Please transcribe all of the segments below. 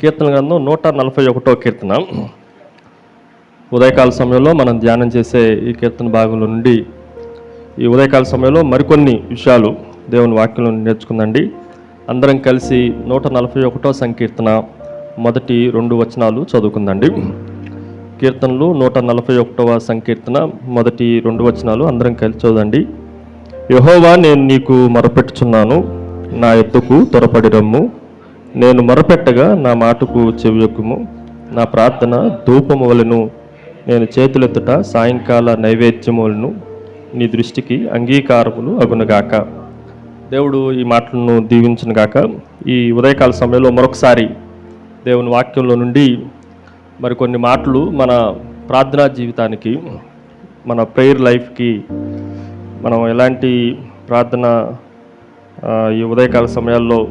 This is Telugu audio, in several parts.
కీర్తన గ్రంథం 141వ కీర్తన. ఉదయకాల సమయంలో మనం ధ్యానం చేసే ఈ కీర్తన భాగంలో నుండి ఈ ఉదయకాల సమయంలో మరికొన్ని విషయాలు దేవుని వాక్యంలో నేర్చుకుందండి. అందరం కలిసి 141వ సంకీర్తన మొదటి 2 వచనాలు చదువుకుందండి. కీర్తనలు 141వ సంకీర్తన మొదటి 2 వచనాలు అందరం కలిసి చదవండి. యెహోవా, నేను నీకు మొరపెట్టుచున్నాను, నా యొద్దకు త్వరపడి రమ్ము. నేను మొరపెట్టగా నా మాటకు చెవియొక్కుము. నా ప్రార్థన ధూపము వలెను, నేను చేతులెత్తుట సాయంకాల నైవేద్యము వలెను నీ దృష్టికి అంగీకారములు అగునుగాక. దేవుడు ఈ మాటలను దీవించునుగాక. ఈ ఉదయకాల సమయంలో మరొకసారి దేవుని వాక్యంలో నుండి మరికొన్ని మాటలు మన ప్రార్థనా జీవితానికి, మన ప్రేయర్ లైఫ్కి, మనం ఎలాంటి ప్రార్థన ఈ ఉదయకాల సమయాల్లో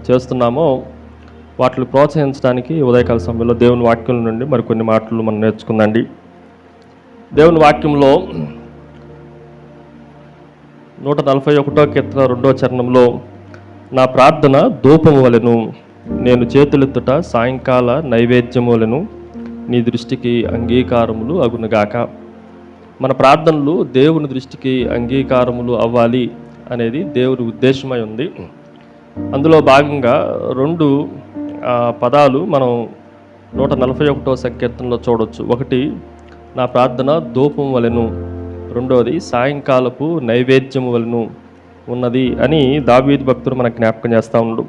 చేస్తున్నామో వాటిని ప్రోత్సహించడానికి ఉదయకాల సమయంలో దేవుని వాక్యం నుండి మరికొన్ని మాటలు మనం నేర్చుకుందండి. దేవుని వాక్యంలో 141వ కీర్తన 2వ చరణంలో, నా ప్రార్థన ధూపము వలెను, నేను చేతులెత్తుట సాయంకాల నైవేద్యము వలెను నీ దృష్టికి అంగీకారములు అగునుగాక. మన ప్రార్థనలు దేవుని దృష్టికి అంగీకారములు అవ్వాలి అనేది దేవుని ఉద్దేశమై ఉంది. అందులో భాగంగా 2 పదాలు మనం 141వ సంకీర్తనలో చూడవచ్చు. ఒకటి, నా ప్రార్థన ధూపం వలెను, రెండవది సాయంకాలపు నైవేద్యము వలెను ఉన్నది అని దావీదు భక్తుడు మనకు జ్ఞాపకం చేస్తూ ఉన్నాడు.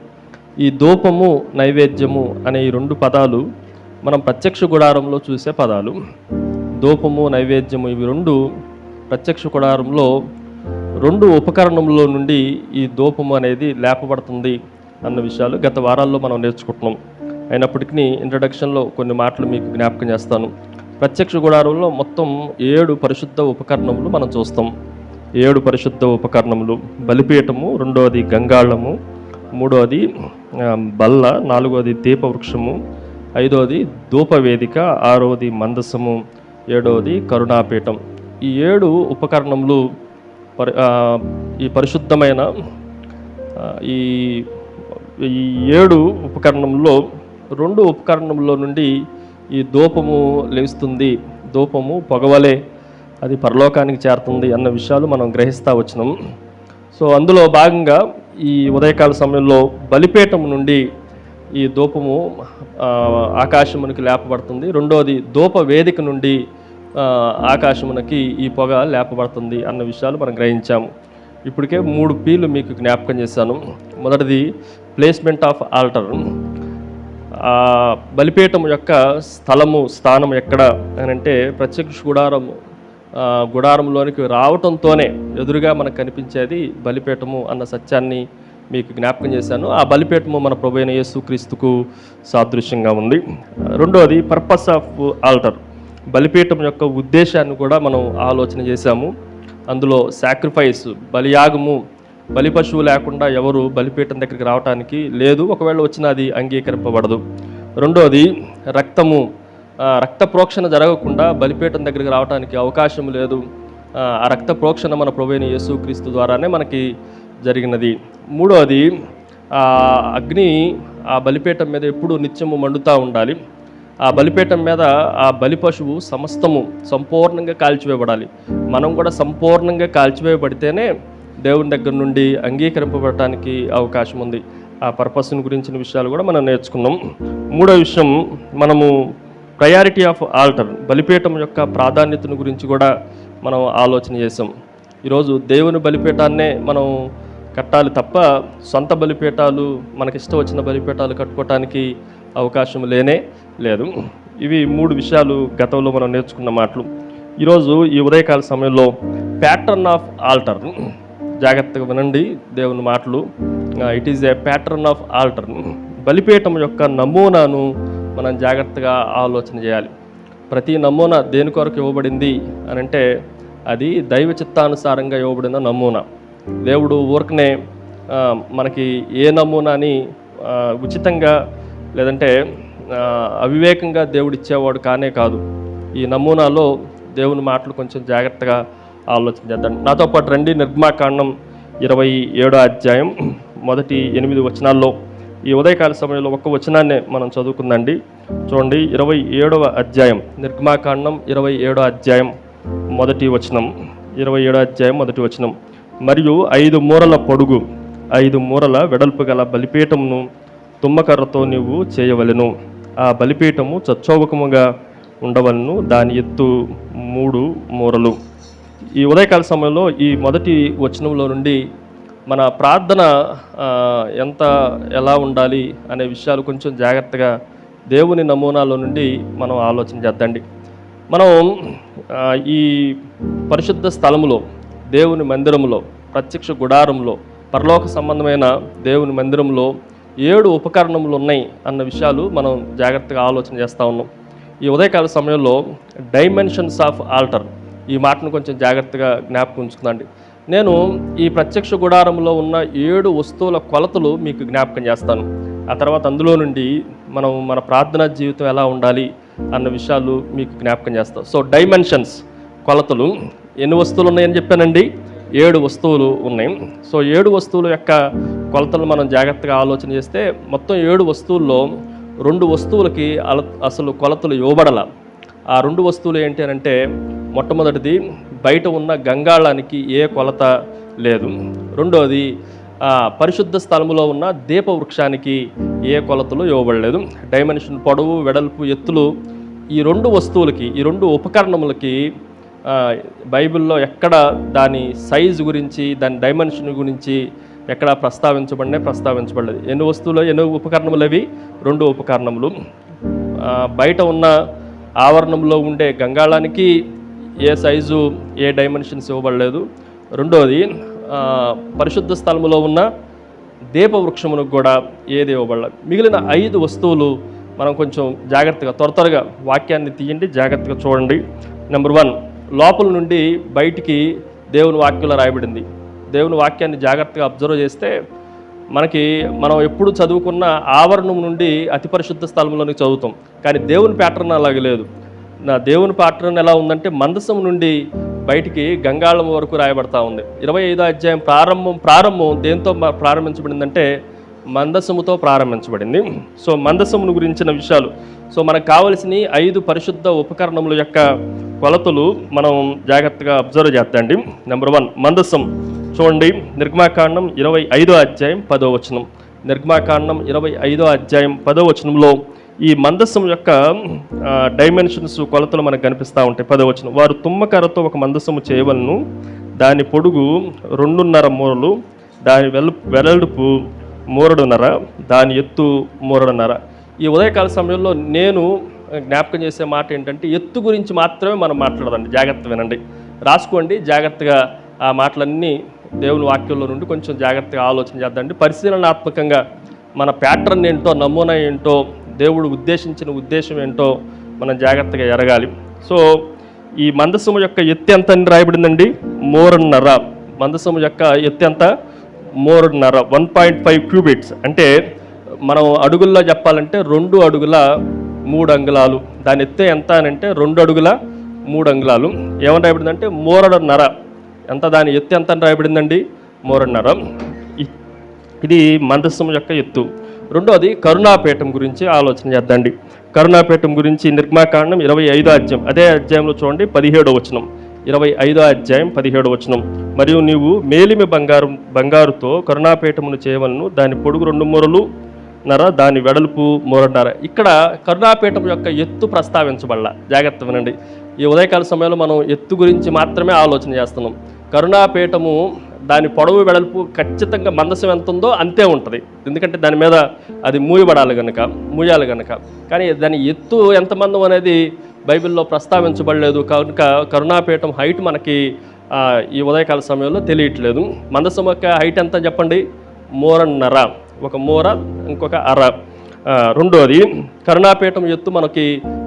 ఈ ధూపము, నైవేద్యము అనే ఈ 2 పదాలు మనం ప్రత్యక్ష గుడారంలో చూసే పదాలు. ధూపము, నైవేద్యము ఇవి 2 ప్రత్యక్ష గుడారంలో 2 ఉపకరణంలో నుండి ఈ ధూపము అనేది లేపబడుతుంది అన్న విషయాలు గత వారాల్లో మనం నేర్చుకుంటున్నాం. అయినప్పటికీ ఇంట్రడక్షన్లో కొన్ని మాటలు మీకు జ్ఞాపకం చేస్తాను. ప్రత్యక్ష గుడారంలో మొత్తం 7 పరిశుద్ధ ఉపకరణములు మనం చూస్తాం. 7 పరిశుద్ధ ఉపకరణములు. బలిపీఠము, రెండవది గంగాళము, మూడవది బల్ల, నాలుగవది దీపవృక్షము, ఐదవది ధూపవేదిక, ఆరవది మందసము, ఏడవది కరుణాపీఠం. ఈ 7 ఉపకరణములు ఈ పరిశుద్ధమైన ఈ 7 ఉపకరణంలో 2 ఉపకరణంలో నుండి ఈ ధూపము లేస్తుంది. ధూపము పొగవలే అది పరలోకానికి చేరుతుంది అన్న విషయాలు మనం గ్రహిస్తూ వచ్చినాం. సో అందులో భాగంగా ఈ ఉదయకాల సమయంలో బలిపీఠం నుండి ఈ ధూపము ఆకాశమునికి లేపబడుతుంది. రెండవది ధూప వేదిక నుండి ఆకాశమునకి ఈ పొగ లేపబడుతుంది అన్న విషయాలు మనం గ్రహించాము. ఇప్పటికే 3 Pలు మీకు జ్ఞాపకం చేశాను. మొదటిది ప్లేస్మెంట్ ఆఫ్ ఆల్టర్. బలిపీఠం యొక్క స్థానం ఎక్కడ అని అంటే ప్రత్యక్ష గుడారంలోనికి రావటంతోనే ఎదురుగా మనకు కనిపించేది బలిపీఠము అన్న సత్యాన్ని మీకు జ్ఞాపకం చేశాను. ఆ బలిపీఠము మన ప్రభువైన యేసుక్రీస్తుకు సాదృశ్యంగా ఉంది. రెండవది పర్పస్ ఆఫ్ ఆల్టర్. బలిపీఠం యొక్క ఉద్దేశాన్ని కూడా మనం ఆలోచన చేశాము. అందులో సాక్రిఫైస్, బలియాగము, బలి పశువు లేకుండా ఎవరు బలిపీఠం దగ్గరికి రావడానికి లేదు. ఒకవేళ వచ్చినా అది అంగీకరింపబడదు. రెండోది రక్తము, రక్త ప్రోక్షణ జరగకుండా బలిపీఠం దగ్గరికి రావడానికి అవకాశం లేదు. ఆ రక్త ప్రోక్షణ మన ప్రభువైన యేసుక్రీస్తు ద్వారానే మనకి జరిగినది. మూడోది అగ్ని ఆ బలిపీఠం మీద ఎప్పుడూ నిత్యము మండుతూ ఉండాలి. ఆ బలిపీఠం మీద ఆ బలి పశువు సమస్తము సంపూర్ణంగా కాల్చివేయబడాలి. మనం కూడా సంపూర్ణంగా కాల్చివేయబడితేనే దేవుని దగ్గర నుండి అంగీకరింపబడటానికి అవకాశం ఉంది. ఆ పర్పస్ని గురించిన విషయాలు కూడా మనం నేర్చుకున్నాం. మూడో విషయం, మనము ప్రయారిటీ ఆఫ్ ఆల్టర్, బలిపీఠం యొక్క ప్రాధాన్యతను గురించి కూడా మనం ఆలోచన చేసాం. ఈరోజు దేవుని బలిపీఠాన్నే మనం కట్టాలి తప్ప సొంత బలిపీఠాలు, మనకిష్టం వచ్చిన బలిపీఠాలు కట్టుకోవటానికి అవకాశం లేనే లేదు. ఇవి 3 విషయాలు గతంలో మనం నేర్చుకున్న మాటలు. ఈరోజు ఈ ఉదయకాల సమయంలో ప్యాటర్న్ ఆఫ్ ఆల్టర్. జాగ్రత్తగా వినండి దేవుని మాటలు. It is a pattern of altar. బలిపీఠం యొక్క నమూనాను మనం జాగ్రత్తగా ఆలోచన చేయాలి. ప్రతి నమూనా దేని కొరకు ఇవ్వబడింది అని అంటే అది దైవ చిత్తానుసారంగా ఇవ్వబడిన నమూనా. దేవుడు ఊరకనే మనకి ఏ నమూనాని ఉచితంగా లేదంటే అవివేకంగా దేవుడు ఇచ్చేవాడు కానే కాదు. ఈ నమూనాలో దేవుని మాటలు కొంచెం జాగ్రత్తగా ఆలోచన చేద్దాం. నాతో పాటు రండి. నిర్గమాకాండం 27వ అధ్యాయం మొదటి 8 వచనాల్లో ఈ ఉదయకాల సమయంలో ఒక్క వచనాన్ని మనం చదువుకుందండి. చూడండి, 27వ అధ్యాయం, నిర్గమాకాండం 27వ అధ్యాయం మొదటి వచనం. 27వ అధ్యాయం మొదటి వచనం. మరియు 5 మూరల పొడుగు 5 మూరల వెడల్పు గల బలిపీఠమును తుమ్మకర్రతో నీవు చేయవలెను. ఆ బలిపీఠము చచ్చోవకముగా ఉండవలను. దాని ఎత్తు 3 మూరలు. ఈ ఉదయకాల సమయంలో ఈ మొదటి వచనంలో నుండి మన ప్రార్థన ఎలా ఉండాలి అనే విషయాలు కొంచెం జాగ్రత్తగా దేవుని నమూనాలో నుండి మనం ఆలోచన చేద్దండి. మనం ఈ పరిశుద్ధ స్థలములో, దేవుని మందిరంలో, ప్రత్యక్ష గుడారంలో, పరలోక సంబంధమైన దేవుని మందిరంలో 7 ఉపకరణములు ఉన్నాయి అన్న విషయాలు మనం జాగ్రత్తగా ఆలోచన చేస్తూ ఉన్నాం. ఈ ఉదయకాల సమయంలో డైమెన్షన్స్ ఆఫ్ ఆల్టర్, ఈ మాటను కొంచెం జాగ్రత్తగా జ్ఞాపకం ఉంచుకుందండి. నేను ఈ ప్రత్యక్ష గుడారంలో ఉన్న 7 వస్తువుల కొలతలు మీకు జ్ఞాపకం చేస్తాను. ఆ తర్వాత అందులో నుండి మనం మన ప్రార్థనా జీవితం ఎలా ఉండాలి అన్న విషయాలు మీకు జ్ఞాపకం చేస్తాం. సో డైమెన్షన్స్, కొలతలు. ఎన్ని వస్తువులు ఉన్నాయని చెప్పానండి? 7 వస్తువులు ఉన్నాయి. సో 7 వస్తువుల యొక్క కొలతలు మనం జాగ్రత్తగా ఆలోచన చేస్తే మొత్తం 7 వస్తువుల్లో 2 వస్తువులకి అసలు కొలతలు ఇవ్వబడాల. ఆ 2 వస్తువులు ఏంటి అని అంటే, మొట్టమొదటిది బయట ఉన్న గంగాళానికి ఏ కొలత లేదు. రెండోది పరిశుద్ధ స్థలములో ఉన్న దీప వృక్షానికి ఏ కొలతలు ఇవ్వబడలేదు. డైమెన్షన్, పొడవు, వెడల్పు, ఎత్తులు, ఈ 2 వస్తువులకి, ఈ 2 ఉపకరణములకి బైబిల్లో ఎక్కడ దాని సైజు గురించి, దాని డైమెన్షన్ గురించి ఎక్కడ ప్రస్తావించబడలేదు. ఎన్ని వస్తువులు, ఎన్ని ఉపకరణములు అవి? 2 ఉపకరణములు. బయట ఉన్న ఆవరణంలో ఉండే గంగాళానికి ఏ సైజు, ఏ డైమెన్షన్స్ ఇవ్వబడలేదు. రెండోది పరిశుద్ధ స్థలములో ఉన్న దీపవృక్షమునకు కూడా ఏది ఇవ్వబడలేదు. మిగిలిన 5 వస్తువులు మనం కొంచెం జాగ్రత్తగా త్వరగా వాక్యాన్ని తీయండి, జాగ్రత్తగా చూడండి. నెంబర్ 1, లోపల నుండి బయటికి దేవుని వాక్యంలో రాయబడింది. దేవుని వాక్యాన్ని జాగ్రత్తగా అబ్జర్వ్ చేస్తే మనం ఎప్పుడు చదువుకున్న ఆవరణం నుండి అతి పరిశుద్ధ స్థలంలోనికి చదువుతాం, కానీ దేవుని ప్యాటర్న్ అలాగే లేదు. దేవుని ప్యాటర్న్ ఎలా ఉందంటే, మందసం నుండి బయటికి గంగాళం వరకు రాయబడతా ఉంది. 25వ అధ్యాయం ప్రారంభం దేంతో ప్రారంభించబడిందంటే మందసముతో ప్రారంభించబడింది. సో మందసమును గురించిన విషయాలు. సో మనకు కావలసిన 5 పరిశుద్ధ ఉపకరణముల యొక్క కొలతలు మనం జాగ్రత్తగా అబ్జర్వ్ చేద్దాండి. నెంబర్ 1, మందసం. చూడండి, నిర్గమాకాండం 25వ అధ్యాయం 10వ వచనం. నిర్గమాకాండం 25వ అధ్యాయం 10వ వచనంలో ఈ మందసం యొక్క డైమెన్షన్స్, కొలతలు మనకు కనిపిస్తూ ఉంటాయి. 10వ వచనం. వారు తుమ్మకర్రతో ఒక మందసము చేయవలను. దాని పొడుగు 2.5 మూరలు, దాని వెడల్పు 1.5 మూరడున్నర, దాని ఎత్తు 1.5 మూరడున్నర. ఈ ఉదయకాల సమయంలో నేను జ్ఞాపకం చేసే మాట ఏంటంటే, ఎత్తు గురించి మాత్రమే మనం మాట్లాడదండి. జాగ్రత్త వినండి, రాసుకోండి. జాగ్రత్తగా ఆ మాటలన్నీ దేవుని వాక్యంలో నుండి కొంచెం జాగ్రత్తగా ఆలోచన చేద్దండి. పరిశీలనాత్మకంగా మన ప్యాటర్న్ ఏంటో, నమూనా ఏంటో, దేవుడు ఉద్దేశించిన ఉద్దేశం ఏంటో మనం జాగ్రత్తగా ఎరగాలి. సో ఈ మందసము యొక్క ఎత్తు ఎంత అని రాయబడిందండి? 1.5 మూరడున్నర. మందసము యొక్క ఎత్తు ఎంత? 1.5 మూరడున్నర, 1.5 క్యూబిట్స్. అంటే మనం అడుగుల్లో చెప్పాలంటే 2 అడుగుల 3 అంగుళాలు. దాని ఎత్తు ఎంత అని అంటే 2 అడుగుల 3 అంగుళాలు. ఏమని రాయబడిందంటే 1.5 మూరడున్నర. ఎంత? దాని ఎత్తు ఎంత అని రాయబడిందండి? 1.5 మూరడున్నర. ఇది మందసం యొక్క ఎత్తు. రెండోది కరుణాపీఠం గురించి ఆలోచన చేద్దండి. కరుణాపీఠం గురించి నిర్గమాకాండం 25వ అధ్యాయం, అదే అధ్యాయంలో చూడండి 17వ వచనం. 25వ అధ్యాయం 17వ వచనం. మరియు నీవు మేలిమి బంగారుతో కరుణాపీఠమును చేయవలను. దాని పొడుగు 2.5 మూరలు, దాని వెడల్పు 1.5 మూరడున్నర. ఇక్కడ కరుణాపీఠం యొక్క ఎత్తు ప్రస్తావించబడాల. జాగ్రత్త వినండి. ఈ ఉదయకాల సమయంలో మనం ఎత్తు గురించి మాత్రమే ఆలోచన చేస్తున్నాం. కరుణాపీఠము దాని పొడవు, వెడల్పు ఖచ్చితంగా మందసం ఎంత ఉందో అంతే ఉంటుంది. ఎందుకంటే దాని మీద అది మూయాలి కనుక. కానీ దాని ఎత్తు ఎంతమందం అనేది బైబిల్లో ప్రస్తావించబడలేదు కనుక కరుణాపీఠం హైట్ మనకి ఈ ఉదయకాల సమయంలో తెలియట్లేదు. మందసం యొక్క హైట్ ఎంత చెప్పండి? 1.5 మూరడున్నర. 1 మూర, ఇంకొక 1/2. రెండోది కరుణాపీఠం ఎత్తు మనకి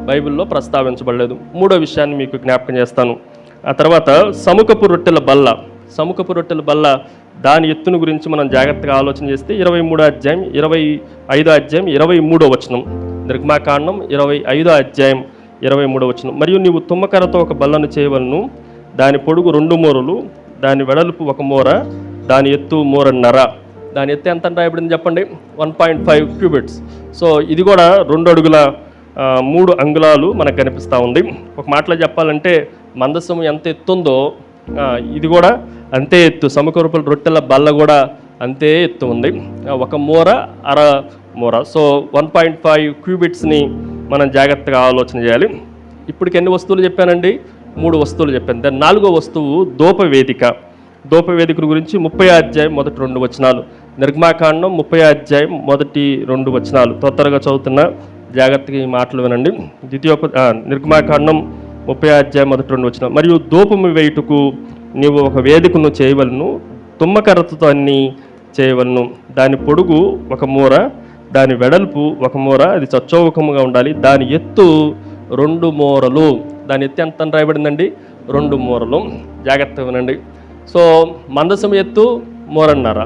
బైబిల్లో ప్రస్తావించబడలేదు. 3వ విషయాన్ని మీకు జ్ఞాపకం చేస్తాను. ఆ తర్వాత సముఖపు రొట్టెల బల్ల, దాని ఎత్తును గురించి మనం జాగ్రత్తగా ఆలోచన చేస్తే 25వ అధ్యాయం 23వ వచనం. నిర్గమాకాండం 25వ అధ్యాయం 23వ వచనం. మరియు నీవు తుమ్మకర్రతో ఒక బల్లను చేయవలను. దాని పొడుగు 2 మూరలు, దాని వెడల్పు 1 మూర, దాని ఎత్తు 1.5 మూరడున్నర. దాని ఎత్తు ఎంత అని రాయబడింది చెప్పండి, 1.5 క్యూబిట్స్. సో ఇది కూడా 2 అడుగుల 3 అంగుళాలు మనకు కనిపిస్తూ ఉంది. ఒక మాటలో చెప్పాలంటే మందసం ఎంత ఎత్తుందో ఇది కూడా అంతే ఎత్తు. సమకూరపుల రొట్టెల బల్ల కూడా అంతే ఎత్తు ఉంది. 1 మూర అర మూర. సో 1.5 క్యూబిట్స్ని మనం జాగ్రత్తగా ఆలోచన చేయాలి. ఇప్పటికి ఎన్ని వస్తువులు చెప్పానండి? 3 వస్తువులు చెప్పాను. దాని 4వ వస్తువు ధూపవేదిక. ధూపవేదిక గురించి 30వ అధ్యాయం మొదటి 2 వచనాలు, నిర్గమాకాండం 30వ అధ్యాయం మొదటి 2 వచనాలు. త్వరగా చదువుతున్నా, జాగ్రత్తగా ఈ మాటలు వినండి. నిర్గమాకాండం 30వ అధ్యాయం మొదటి 2 వచనాలు. మరియు ధూపము వేయుటకు నీవు ఒక వేదికను చేయవలను, తుమ్మకర్రతో అన్ని చేయవలను. దాని పొడుగు 1 మూర, దాని వెడల్పు 1 మూర, అది చచ్చౌకముగా ఉండాలి. దాని ఎత్తు 2 మూరలు. దాని ఎత్తు ఎంత అని రాయబడిందండి? 2 మూరలు. జాగ్రత్తగా వినండి. సో మందసం ఎత్తు మూరన్నర,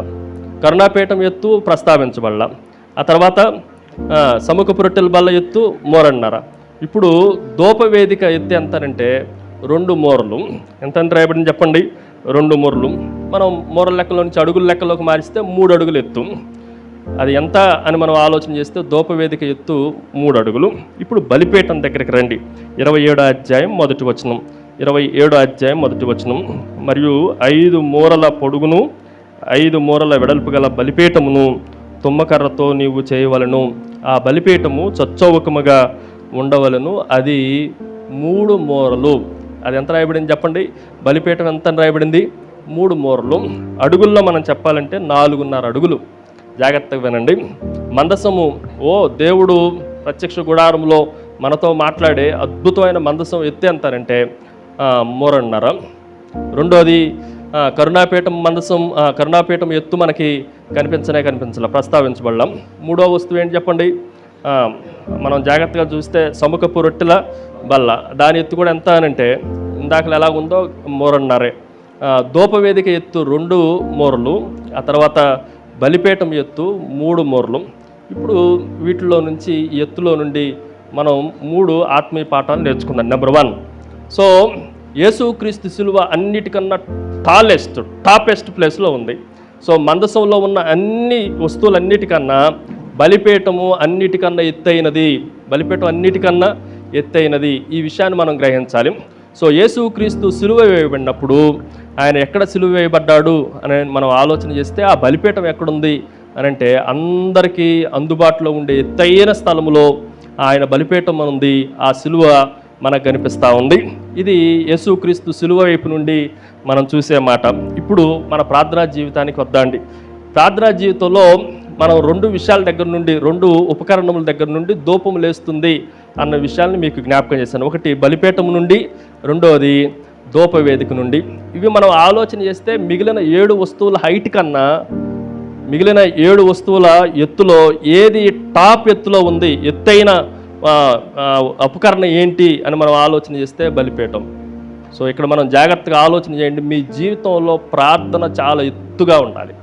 కరుణాపీఠం ఎత్తు ప్రస్తావించబడాల. ఆ తర్వాత సముఖపు రొట్టెల బల్ల ఎత్తు మూరన్నర. ఇప్పుడు ధూపవేదిక ఎత్తు ఎంతనంటే 2 మూరలు. ఎంత అని రాయబడింది చెప్పండి? 2 మూరలు. మనం మూరల లెక్కలో నుంచి అడుగుల లెక్కలోకి మారిస్తే 3 అడుగులు ఎత్తు. అది ఎంత అని మనం ఆలోచన చేస్తే ధూపవేదిక ఎత్తు 3 అడుగులు. ఇప్పుడు బలిపీఠం దగ్గరికి రండి. 27వ అధ్యాయం మొదటి వచనం. 27వ అధ్యాయం మొదటి వచనం. మరియు 5 మూరల పొడుగును 5 మూరల వెడల్పు గల బలిపీఠమును తుమ్మకర్రతో నీవు చేయవలను. ఆ బలిపీఠము చచ్చౌకముగా ఉండవలను. అది 3 మూరలు. అది ఎంత రాయబడింది చెప్పండి? బలిపీఠం ఎంత అని రాయబడింది? 3 మూరలు. అడుగుల్లో మనం చెప్పాలంటే 4.5 అడుగులు. జాగ్రత్తగా వినండి. మందసము దేవుడు ప్రత్యక్ష గుడారంలో మనతో మాట్లాడే అద్భుతమైన మందసం ఎత్తు ఎంతనంటే 3.5. రెండోది కరుణాపీఠం మందసం, కరుణాపీఠం ఎత్తు మనకి కనిపించలే, ప్రస్తావించబడలాం. 3వ వస్తువు ఏంటి చెప్పండి? మనం జాగ్రత్తగా చూస్తే సముఖపు రొట్టెల బల్ల. దాని ఎత్తు కూడా ఎంత అనంటే ఇందాకలు ఎలాగుందో 3.5. ధూపవేదిక ఎత్తు 2 మూరలు. ఆ తర్వాత బలిపీఠం ఎత్తు 3 మూరలు. ఇప్పుడు వీటిలో నుంచి, ఈ ఎత్తులో నుండి మనం 3 ఆత్మీయ పాఠాలు నేర్చుకుందాం. నెంబర్ 1, సో యేసుక్రీస్తు శిలువ అన్నిటికన్నా టాపెస్ట్ ప్లేస్లో ఉంది. సో మందసంలో ఉన్న అన్ని వస్తువులన్నిటికన్నా బలిపీఠము అన్నిటికన్నా ఎత్తైనది. బలిపీఠం అన్నిటికన్నా ఎత్తైనది. ఈ విషయాన్ని మనం గ్రహించాలి. సో యేసుక్రీస్తు సిలువ వేయబడినప్పుడు ఆయన ఎక్కడ సిలువ వేయబడ్డాడు అని మనం ఆలోచన చేస్తే ఆ బలిపీఠం ఎక్కడుంది అని అంటే అందరికీ అందుబాటులో ఉండే ఎత్తైన స్థలములో ఆయన బలిపీఠం ఉంది. ఆ సిలువ మనకు కనిపిస్తూ ఉంది. ఇది యేసుక్రీస్తు సిలువ వైపు నుండి మనం చూసే మాట. ఇప్పుడు మన ప్రార్థనా జీవితానికి వద్దాండి. ప్రార్థనా జీవితంలో మనం 2 విషయాల దగ్గర నుండి, 2 ఉపకరణముల దగ్గర నుండి ధూపం లేస్తుంది అన్న విషయాన్ని మీకు జ్ఞాపకం చేశాను. ఒకటి బలిపీఠం నుండి, రెండోది ధూపవేదిక నుండి. ఇవి మనం ఆలోచన చేస్తే మిగిలిన 7 వస్తువుల హైట్ కన్నా మిగిలిన 7 వస్తువుల ఎత్తులో ఏది టాప్ ఎత్తులో ఉంది, ఎత్తైన ఉపకరణం ఏంటి అని మనం ఆలోచన చేస్తే బలిపీఠం. సో ఇక్కడ మనం జాగ్రత్తగా ఆలోచన చేయండి. మీ జీవితంలో ప్రార్థన చాలా ఎత్తుగా ఉండాలి.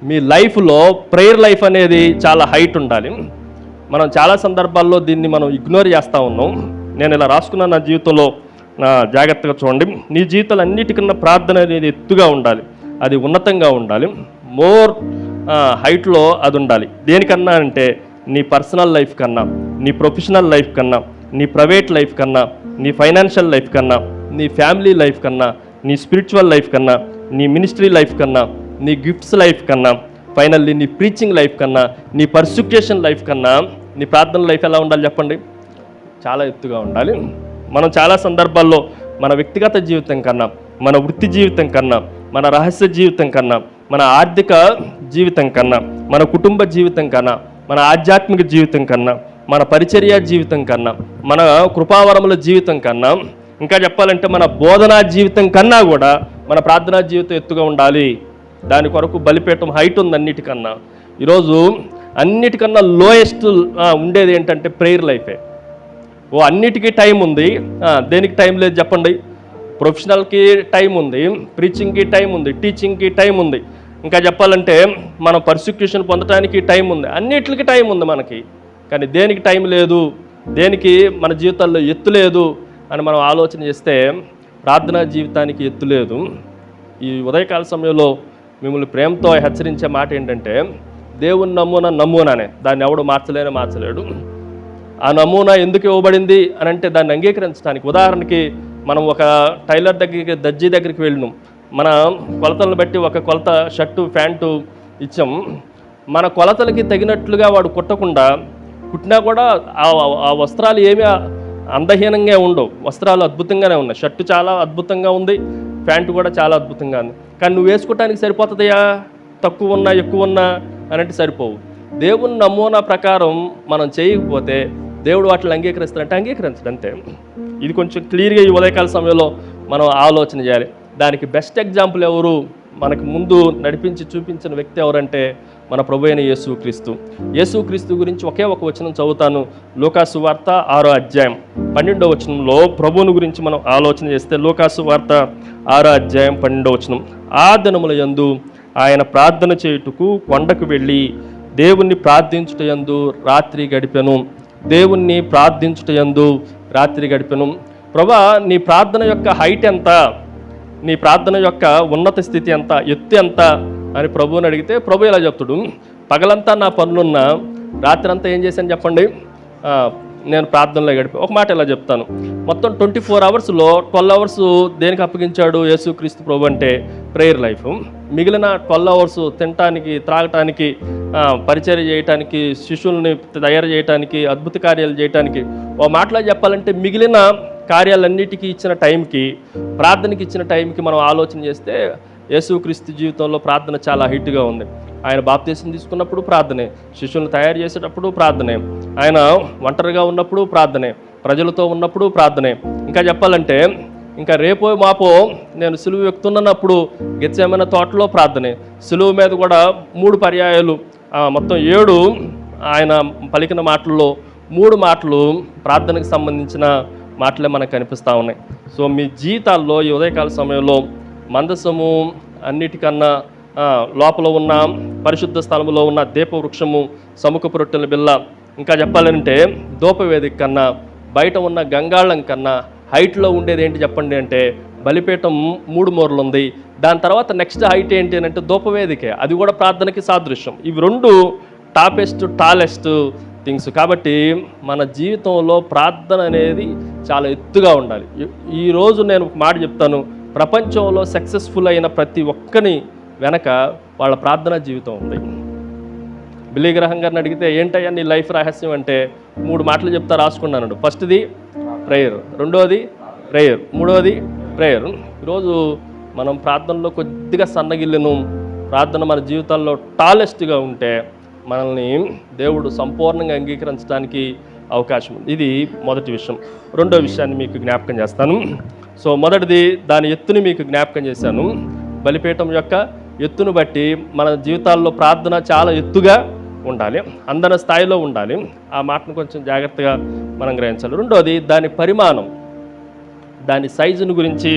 మీ లైఫ్లో ప్రేయర్ లైఫ్ అనేది చాలా హైట్ ఉండాలి. మనం చాలా సందర్భాల్లో దీన్ని మనం ఇగ్నోర్ చేస్తూ ఉన్నాం. నేను ఇలా రాసుకున్న నా జీవితంలో జాగ్రత్తగా చూడండి. నీ జీవితాలు అన్నిటికన్నా ప్రార్థన అనేది ఎత్తుగా ఉండాలి, అది ఉన్నతంగా ఉండాలి, మోర్ హైట్లో అది ఉండాలి. దేనికన్నా అంటే నీ పర్సనల్ లైఫ్ కన్నా, నీ ప్రొఫెషనల్ లైఫ్ కన్నా, నీ ప్రైవేట్ లైఫ్ కన్నా, నీ ఫైనాన్షియల్ లైఫ్ కన్నా, నీ ఫ్యామిలీ లైఫ్ కన్నా, నీ స్పిరిచువల్ లైఫ్ కన్నా, నీ మినిస్ట్రీ లైఫ్ కన్నా, నీ గిఫ్ట్స్ లైఫ్ కన్నా, ఫైనల్లీ నీ ప్రీచింగ్ లైఫ్ కన్నా, నీ పర్సిక్యూషన్ లైఫ్ కన్నా నీ ప్రార్థన లైఫ్ ఎలా ఉండాలి చెప్పండి? చాలా ఎత్తుగా ఉండాలి. మనం చాలా సందర్భాల్లో మన వ్యక్తిగత జీవితం కన్నా, మన వృత్తి జీవితం కన్నా, మన రహస్య జీవితం కన్నా, మన ఆర్థిక జీవితం కన్నా, మన కుటుంబ జీవితం కన్నా, మన ఆధ్యాత్మిక జీవితం కన్నా, మన పరిచర్య జీవితం కన్నా, మన కృపావరముల జీవితం కన్నా, ఇంకా చెప్పాలంటే మన బోధనా జీవితం కన్నా కూడా మన ప్రార్థనా జీవితం ఎత్తుగా ఉండాలి. దాని కొరకు బలిపీఠం హైట్ ఉంది అన్నిటికన్నా. ఈరోజు అన్నిటికన్నా లోయెస్ట్ ఉండేది ఏంటంటే ప్రేయర్ లైఫే. అన్నిటికీ టైం ఉంది, దేనికి టైం లేదు చెప్పండి? ప్రొఫెషనల్కి టైం ఉంది, ప్రీచింగ్కి టైం ఉంది, టీచింగ్కి టైం ఉంది, ఇంకా చెప్పాలంటే మనం పర్సిక్యూషన్ పొందడానికి టైం ఉంది, అన్నిటికి టైం ఉంది మనకి. కానీ దేనికి టైం లేదు, దేనికి మన జీవితాల్లో ఎత్తు లేదు అని మనం ఆలోచన చేస్తే ప్రార్థనా జీవితానికి ఎత్తు లేదు. ఈ ఉదయకాల సమయంలో మిమ్మల్ని ప్రేమతో హెచ్చరించే మాట ఏంటంటే, దేవుని నమూనానే, దాన్ని ఎవడు మార్చలేడు. ఆ నమూనా ఎందుకు ఇవ్వబడింది అని అంటే దాన్ని అంగీకరించడానికి. ఉదాహరణకి మనం ఒక టైలర్ దగ్గరికి, దర్జీ దగ్గరికి వెళ్ళినాం, మన కొలతలను బట్టి ఒక కొలత షర్టు ప్యాంటు ఇచ్చాం. మన కొలతలకి తగినట్లుగా వాడు కుట్టకుండా, కుట్టినా కూడా ఆ వస్త్రాలు ఏమీ అందహీనంగా ఉండవు, వస్త్రాలు అద్భుతంగానే ఉన్నాయి. షర్టు చాలా అద్భుతంగా ఉంది, ప్యాంటు కూడా చాలా అద్భుతంగా ఉంది. కానీ నువ్వు వేసుకోవటానికి సరిపోతుందయా, తక్కువ ఉన్నా ఎక్కువ ఉన్నా అని అంటే సరిపోవు. దేవుని నమూనా ప్రకారం మనం చేయకపోతే దేవుడు వాటిని అంగీకరిస్తాడంటే అంగీకరించడు, అంతే. ఇది కొంచెం క్లియర్గా ఈ ఉదయకాల సమయంలో మనం ఆలోచన చేయాలి. దానికి బెస్ట్ ఎగ్జాంపుల్ ఎవరు, మనకు ముందు నడిపించి చూపించిన వ్యక్తి ఎవరంటే మన ప్రభు అయిన యేసుక్రీస్తు గురించి ఒకే ఒక వచనం చదువుతాను. లూకాసు వార్త 6వ అధ్యాయం 12వ వచనంలో ప్రభువుని గురించి మనం ఆలోచన చేస్తే, లూకాసు వార్త 6వ అధ్యాయం 12వ వచనం, ఆ దినముల యందు ఆయన ప్రార్థన చేయుటకు కొండకు వెళ్ళి దేవుణ్ణి ప్రార్థించుటయందు రాత్రి గడిపెను. ప్రభా, నీ ప్రార్థన యొక్క హైట్ ఎంత, నీ ప్రార్థన యొక్క ఉన్నత స్థితి ఎంత, ఎత్తు ఎంత అని ప్రభువుని అడిగితే ప్రభు ఇలా చెప్తాడు, పగలంతా నా పనులున్నా రాత్రి అంతా ఏం చేశాను చెప్పండి, నేను ప్రార్థనలో గడిపి. ఒక మాట ఇలా చెప్తాను, మొత్తం 24 అవర్స్లో 12 అవర్స్ దేనికి అప్పగించాడు యేసుక్రీస్తు ప్రభు అంటే ప్రేయర్ లైఫ్. మిగిలిన 12 అవర్స్ తినటానికి, త్రాగటానికి, పరిచర్య చేయటానికి, శిష్యుల్ని తయారు చేయటానికి, అద్భుత కార్యాలు చేయటానికి. ఓ మాటలో చెప్పాలంటే మిగిలిన కార్యాలన్నిటికీ ఇచ్చిన టైంకి, ప్రార్థనకి ఇచ్చిన టైంకి మనం ఆలోచన చేస్తే యేసుక్రీస్తు జీవితంలో ప్రార్థన చాలా హైట్గా ఉంది. ఆయన బాప్తీసం తీసుకున్నప్పుడు ప్రార్థనే, శిష్యులను తయారు చేసేటప్పుడు ప్రార్థనే, ఆయన ఒంటరిగా ఉన్నప్పుడు ప్రార్థనే, ప్రజలతో ఉన్నప్పుడు ప్రార్థనే. ఇంకా చెప్పాలంటే ఇంకా రేపో మాపో నేను సిలువ ఎక్కుతున్నప్పుడు గెత్సేమనే తోటలో ప్రార్థనే, సిలువ మీద కూడా 3 పర్యాయాలు, మొత్తం 7 ఆయన పలికిన మాటల్లో 3 మాటలు ప్రార్థనకు సంబంధించిన మాటలే మనకు కనిపిస్తూ ఉన్నాయి. సో మీ జీవితాల్లో ఈ ఉదయకాల సమయంలో మందసము అన్నిటికన్నా లోపల ఉన్న పరిశుద్ధ స్థలంలో ఉన్న దీపవృక్షము, సముఖపు రొట్టెల బిల్ల, ఇంకా చెప్పాలంటే ధూపవేదిక కన్నా, బయట ఉన్న గంగాళం కన్నా హైట్లో ఉండేది ఏంటి చెప్పండి అంటే బలిపీఠం 3 మూరలు ఉంది. దాని తర్వాత నెక్స్ట్ హైట్ ఏంటి అని అంటే ధూపవేదికే, అది కూడా ప్రార్థనకి సాదృశ్యం. ఇవి 2 టాలెస్ట్ థింగ్స్. కాబట్టి మన జీవితంలో ప్రార్థన అనేది చాలా ఎత్తుగా ఉండాలి. ఈరోజు నేను ఒక మాట చెప్తాను, ప్రపంచంలో సక్సెస్ఫుల్ అయిన ప్రతి ఒక్కని వెనక వాళ్ళ ప్రార్థనా జీవితం ఉంది. బిల్లీ గ్రహం గారిని అడిగితే ఏంటయ్యా నీ లైఫ్ రహస్యం అంటే 3 మాటలు చెప్తా, రాసుకున్నాను. ఫస్ట్ది ప్రేయర్, రెండోది ప్రేయర్, మూడోది ప్రేయర్. ఈరోజు మనం ప్రార్థనలో కొద్దిగా సన్నగిల్లను, ప్రార్థన మన జీవితాల్లో టాలెస్ట్గా ఉంటే మనల్ని దేవుడు సంపూర్ణంగా అంగీకరించడానికి అవకాశం ఉంది. ఇది మొదటి విషయం. రెండో విషయాన్ని మీకు జ్ఞాపకం చేస్తాను. సో మొదటిది దాని ఎత్తుని మీకు జ్ఞాపకం చేశాను. బలిపీఠం యొక్క ఎత్తును బట్టి మన జీవితాల్లో ప్రార్థన చాలా ఎత్తుగా ఉండాలి, అందన స్థాయిలో ఉండాలి. ఆ మాటను కొంచెం జాగ్రత్తగా మనం గ్రహించాలి. రెండోది దాని పరిమాణం, దాని సైజును గురించి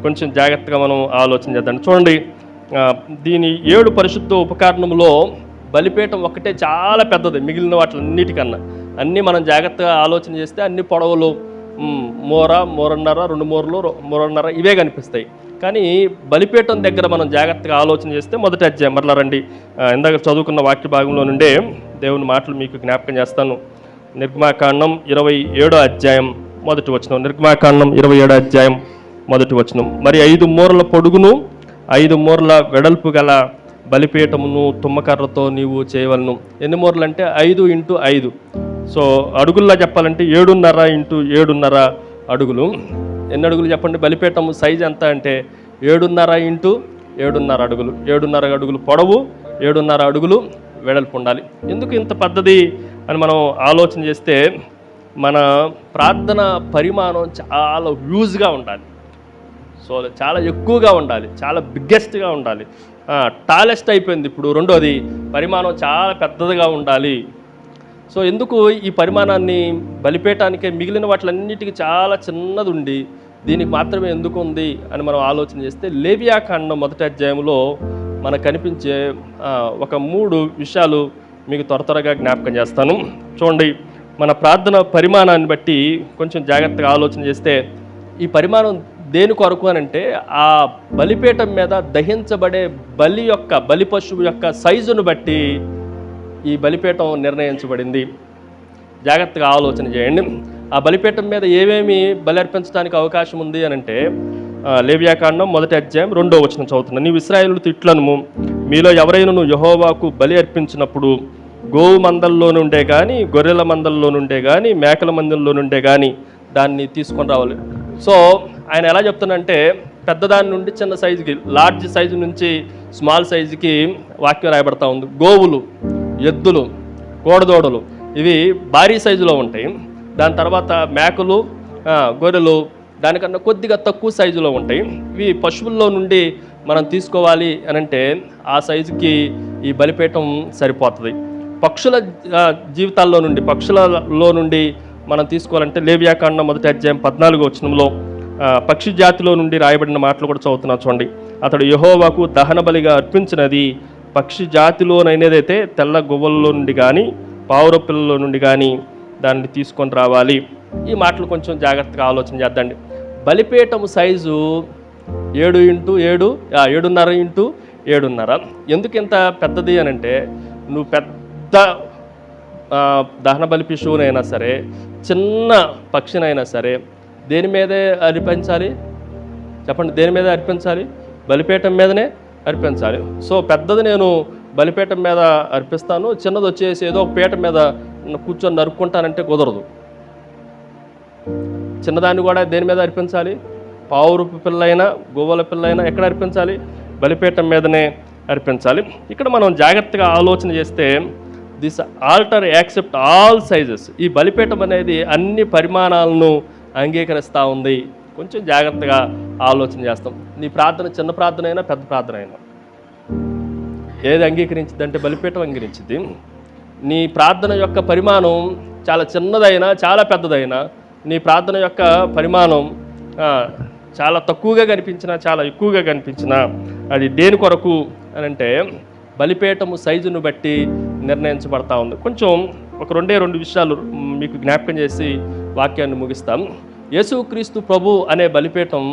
కొంచెం జాగ్రత్తగా మనం ఆలోచన చేద్దాం. చూడండి, దీని 7 పరిశుద్ధ ఉపకరణంలో బలిపీఠం ఒకటే చాలా పెద్దది మిగిలిన వాటిలన్నిటికన్నా. అన్నీ మనం జాగ్రత్తగా ఆలోచన చేస్తే అన్ని పొడవులు మూరన్నర, 2 మూరలు, మూరన్నర ఇవే కనిపిస్తాయి. కానీ బలిపీఠం దగ్గర మనం జాగ్రత్తగా ఆలోచన చేస్తే మొదటి అధ్యాయం మరలా రండి, ఇందాక చదువుకున్న వాక్య భాగంలో నుండే దేవుని మాటలు మీకు జ్ఞాపకం చేస్తాను. నిర్గమాకాండం 27వ అధ్యాయం 1వ వచనం. నిర్గమాకాండం 27వ అధ్యాయం 1వ వచనం. మరి 5 మూరల పొడుగును 5 మూరల వెడల్పు గల బలిపీఠమును తుమ్మకర్రతో నీవు చేయవలను. ఎన్ని మూరలు అంటే 5 × 5. సో అడుగుల్లో చెప్పాలంటే 7.5 × 7.5 అడుగులు. ఎన్ని అడుగులు చెప్పండి? బలిపీఠం సైజ్ ఎంత అంటే 7.5 × 7.5 అడుగులు. 7.5 అడుగులు పొడవు, 7.5 అడుగులు వెడల్పు ఉండాలి. ఎందుకు ఇంత పెద్దది అని మనం ఆలోచన చేస్తే మన ప్రార్థన పరిమాణం చాలా హ్యూజ్గా ఉండాలి. సో చాలా ఎక్కువగా ఉండాలి, చాలా బిగ్గెస్ట్గా ఉండాలి, టాలెస్ట్ అయిపోయింది ఇప్పుడు. రెండోది పరిమాణం చాలా పెద్దదిగా ఉండాలి. సో ఎందుకు ఈ పరిమాణాన్ని బలిపీఠానికే, మిగిలిన వాటిలన్నిటికీ చాలా చిన్నది ఉండి దీనికి మాత్రమే ఎందుకు ఉంది అని మనం ఆలోచన చేస్తే లేవియాకాండం 1వ అధ్యాయంలో మనకు కనిపించే ఒక 3 విషయాలు మీకు త్వరగా జ్ఞాపకం చేస్తాను. చూడండి, మన ప్రార్థన పరిమాణాన్ని బట్టి కొంచెం జాగ్రత్తగా ఆలోచన చేస్తే ఈ పరిమాణం దేని కొరకు అని అంటే ఆ బలిపీఠం మీద దహించబడే బలి పశువు యొక్క సైజును బట్టి ఈ బలిపీఠం నిర్ణయించబడింది. జాగ్రత్తగా ఆలోచన చేయండి. ఆ బలిపీఠం మీద ఏమేమి బలి అర్పించడానికి అవకాశం ఉంది అని అంటే లేవియాకాండం 1వ అధ్యాయం 2వ వచనం చదువుతున్నాను. నీవు ఇశ్రాయేలుతో ఇట్లనుము, మీలో ఎవరైనా యెహోవాకు బలి అర్పించినప్పుడు గోవు మందల్లో నుండే కానీ, గొర్రెల మందల్లో నుండే కానీ, మేకల మందల్లో నుండే కానీ దాన్ని తీసుకొని రావాలి. సో ఆయన ఎలా చెప్తానంటే పెద్దదాని నుండి చిన్న సైజుకి, లార్జ్ సైజు నుంచి స్మాల్ సైజుకి వాక్యం రాయబడతా ఉంది. గోవులు, ఎద్దులు, కోడదోడలు ఇవి భారీ సైజులో ఉంటాయి. దాని తర్వాత మేకలు, గొర్రెలు దానికన్నా కొద్దిగా తక్కువ సైజులో ఉంటాయి. ఇవి పశువుల్లో నుండి మనం తీసుకోవాలి అని అంటే ఆ సైజుకి ఈ బలిపీఠం సరిపోతుంది. పక్షుల జీవితాల్లో నుండి, పక్షులలో నుండి మనం తీసుకోవాలంటే లేవియాకాండం 1వ అధ్యాయం 14వ వచనంలో పక్షి జాతిలో నుండి రాయబడిన మాటలు కూడా చదువుతున్నా చూడండి. అతడు యెహోవాకు దహన బలిగా అర్పించినది పక్షి జాతిలోనైనదైతే తెల్ల గువ్వల్లో నుండి కానీ, పావుర పిల్లల నుండి కానీ దాన్ని తీసుకొని రావాలి. ఈ మాటలు కొంచెం జాగ్రత్తగా ఆలోచన చేద్దండి. బలిపీఠం సైజు 7x7, 7.5x7.5. ఎందుకు ఇంత పెద్దది అని అంటే నువ్వు పెద్ద దహన బలి పశువునైనా సరే, చిన్న పక్షినైనా సరే దేని మీదే అర్పించాలి చెప్పండి? దేని మీద అర్పించాలి? బలిపీఠం మీదనే అర్పించాలి. సో పెద్దది నేను బలిపీఠం మీద అర్పిస్తాను, చిన్నది వచ్చేసి ఏదో ఒక పీఠం మీద కూర్చొని నరుక్కుంటానంటే కుదరదు. చిన్నదాన్ని కూడా దేని మీద అర్పించాలి? పావురపు పిల్లైనా, గువ్వల పిల్లైనా ఎక్కడ అర్పించాలి? బలిపీఠం మీదనే అర్పించాలి. ఇక్కడ మనం జాగ్రత్తగా ఆలోచన చేస్తే this altar accept all sizes. ఈ బలిపీఠం అనేది అన్ని పరిమాణాలను అంగీకరిస్తూ ఉంది. కొంచెం జాగ్రత్తగా ఆలోచన చేస్తాం. నీ ప్రార్థన చిన్న ప్రార్థన అయినా పెద్ద ప్రార్థన అయినా ఏది అంగీకరించింది అంటే బలిపీఠం అంగీకరించింది. నీ ప్రార్థన యొక్క పరిమాణం చాలా చిన్నదైనా చాలా పెద్దదైనా, నీ ప్రార్థన యొక్క పరిమాణం చాలా తక్కువగా కనిపించినా చాలా ఎక్కువగా కనిపించినా అది దేని కొరకు అని అంటే బలిపీఠము సైజును బట్టి నిర్ణయించబడతా ఉంది. కొంచెం ఒక 2 విషయాలు మీకు జ్ఞాపకం చేసి వాక్యాన్ని ముగిస్తాం. యేసుక్రీస్తు ప్రభు అనే బలిపీఠం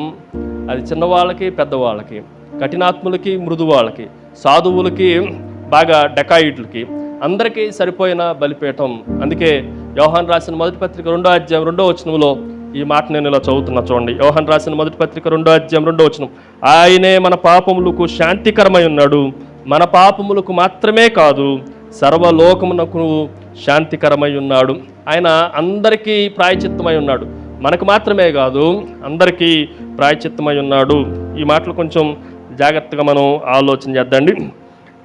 అది చిన్నవాళ్ళకి, పెద్దవాళ్ళకి, కఠినాత్ములకి, మృదువాళ్ళకి, సాధువులకి, బాగా డకాయిట్లకి అందరికీ సరిపోయిన బలిపీఠం. అందుకే యోహాను రాసిన మొదటి పత్రిక 2వ అధ్యాయం 2వ వచనంలో ఈ మాట నేను ఇలా చదువుతున్నా చూడండి. యోహాను రాసిన మొదటి పత్రిక 2వ అధ్యాయం 2వ వచనం, ఆయనే మన పాపములకు శాంతికరమై ఉన్నాడు, మన పాపములకు మాత్రమే కాదు సర్వలోకమునకు శాంతికరమై ఉన్నాడు. ఆయన అందరికీ ప్రాయచిత్తమై ఉన్నాడు, మనకు మాత్రమే కాదు అందరికీ ప్రాయచిత్తమై ఉన్నాడు. ఈ మాటలు కొంచెం జాగ్రత్తగా మనం ఆలోచన చేద్దండి.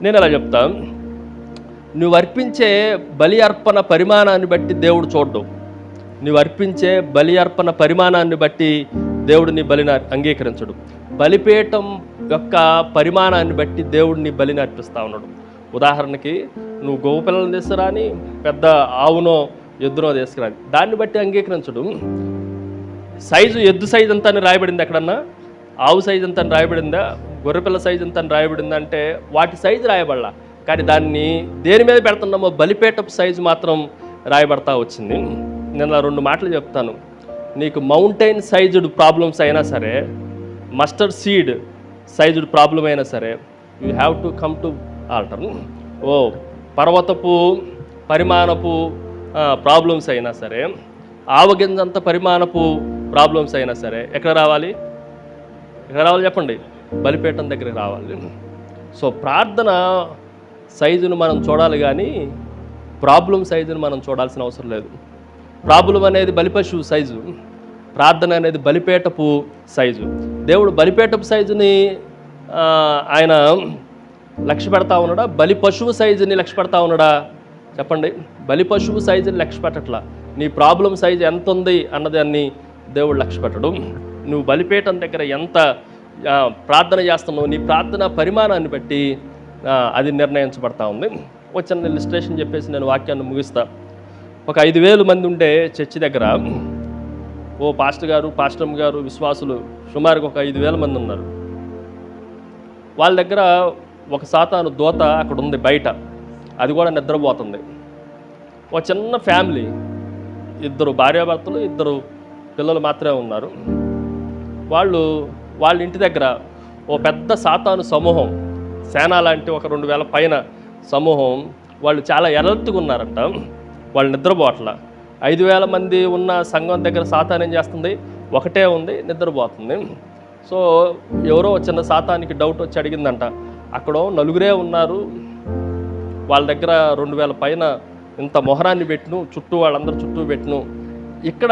నేను ఎలా చెప్తా, నువ్వు అర్పించే బలి అర్పణ పరిమాణాన్ని బట్టి దేవుడు చూడ్డు. నువ్వు అర్పించే బలి అర్పణ పరిమాణాన్ని బట్టి దేవుడు నీ బలిని అంగీకరించడు. బలిపీఠం యొక్క పరిమాణాన్ని బట్టి దేవుడు నీ బలిని అర్పిస్తూ ఉన్నాడు. ఉదాహరణకి నువ్వు గోవు పిల్లలను తీసుకురాని, పెద్ద ఆవునో ఎద్దునో తీసుకురాని, దాన్ని బట్టి అంగీకరించడు. సైజు, ఎద్దు సైజు అంతా అని రాయబడింది ఎక్కడన్నా? ఆవు సైజు అంతా అని రాయబడిందా? గొర్రెపిల్ల సైజు అంతా అని రాయబడిందా? అంటే వాటి సైజు రాయబడలా, కానీ దాన్ని దేని మీద పెడుతున్నామో బలిపీఠపు సైజు మాత్రం రాయబడతా వచ్చింది. నేను 2 మాటలు చెప్తాను. నీకు మౌంటైన్ సైజుడ్ ప్రాబ్లమ్స్ అయినా సరే, మస్టర్డ్ సీడ్ సైజుడ్ ప్రాబ్లం అయినా సరే, you have to come to alter. పర్వతపు పరిమాణపు ప్రాబ్లమ్స్ అయినా సరే, ఆవగింజంత పరిమాణపు ప్రాబ్లమ్స్ అయినా సరే ఎక్కడ రావాలి? చెప్పండి? బలిపీఠం దగ్గరికి రావాలి. సో ప్రార్థన సైజును మనం చూడాలి, కానీ ప్రాబ్లం సైజును మనం చూడాల్సిన అవసరం లేదు. ప్రాబ్లం అనేది బలిపశువు సైజు, ప్రార్థన అనేది బలిపీఠపు సైజు. దేవుడు బలిపీఠపు సైజుని ఆయన లక్ష్య పెడతా ఉన్నాడా? బలి పశువు సైజుని లక్ష్య పెడతా ఉన్నాడా? చెప్పండి. బలి పశువు సైజుని లక్ష్య పెట్టట్లా. నీ ప్రాబ్లం సైజు ఎంత ఉంది అన్నదాన్ని దేవుడు లక్ష్య పెట్టడు. నువ్వు బలిపీఠం దగ్గర ఎంత ప్రార్థన చేస్తున్నావు, నీ ప్రార్థన పరిమాణాన్ని బట్టి అది నిర్ణయించబడతా ఉంది. ఒక చిన్న ఇలిస్ట్రేషన్ చెప్పేసి నేను వాక్యాన్ని ముగిస్తా. ఒక 5,000 మంది ఉండే చర్చి దగ్గర పాస్టర్ గారు, పాస్టమ్ గారు, విశ్వాసులు సుమారుగా ఒక 5,000 మంది ఉన్నారు. వాళ్ళ దగ్గర ఒక సాతాను దూత అక్కడ ఉంది బయట, అది కూడా నిద్రపోతుంది. ఒక చిన్న ఫ్యామిలీ, 2 భార్యాభర్తలు, 2 పిల్లలు మాత్రమే ఉన్నారు. వాళ్ళ ఇంటి దగ్గర ఓ పెద్ద సాతాను సమూహం, సేన లాంటి ఒక 2000 పైన సమూహం, వాళ్ళు చాలా ఎలర్ట్గా ఉన్నారంట. వాళ్ళు నిద్రపోవట్ల. 5000 మంది ఉన్న సంఘం దగ్గర సాతాను ఏం చేస్తుంది? ఒకటే ఉంది, నిద్రపోతుంది. సో ఎవరో చిన్న సాతానికి డౌట్ వచ్చి అడిగిందంట, అక్కడ 4 ఉన్నారు, వాళ్ళ దగ్గర 2000 పైన ఇంత మొహరాన్ని పెట్టును, చుట్టూ వాళ్ళందరూ చుట్టూ పెట్టును, ఇక్కడ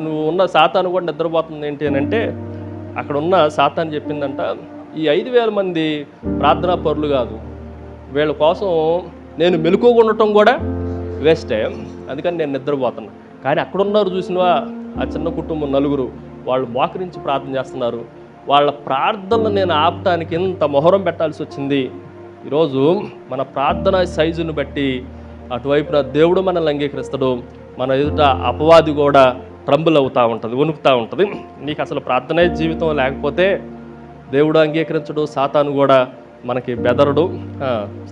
నువ్వు ఉన్న సాతాను కూడా నిద్రపోతుంది ఏంటి అని అంటే, అక్కడ ఉన్న సాతాను చెప్పిందంట, ఈ 5000 మంది ప్రార్థనా పరులు కాదు, వీళ్ళ కోసం నేను మెలకువగా ఉండటం కూడా వేస్టే, అందుకని నేను నిద్రపోతున్నా. కానీ అక్కడున్నారు చూసినవా, ఆ చిన్న కుటుంబం 4, వాళ్ళు మోకరించి ప్రార్థన చేస్తున్నారు. వాళ్ళ ప్రార్థనలు నేను ఆపటానికి ఇంత మొహరం పెట్టాల్సి వచ్చింది. ఈరోజు మన ప్రార్థన సైజును బట్టి అటువైపున దేవుడు మనల్ని అంగీకరిస్తాడు, మన ఎదుట అపవాది కూడా ట్రంబుల్ అవుతూ ఉంటుంది, వణుకుతూ ఉంటుంది. నీకు అసలు ప్రార్థనే జీవితం లేకపోతే దేవుడు అంగీకరించడు, సాతాను కూడా మనకి బెదరడు,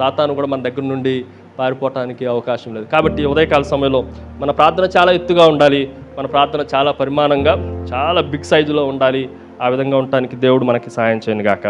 సాతాను కూడా మన దగ్గర నుండి పారిపోవటానికి అవకాశం లేదు. కాబట్టి ఉదయకాల సమయంలో మన ప్రార్థన చాలా ఎత్తుగా ఉండాలి, మన ప్రార్థన చాలా పరిమాణంగా, చాలా బిగ్ సైజులో ఉండాలి. ఆ విధంగా ఉండటానికి దేవుడు మనకి సహాయం చేయను గాక.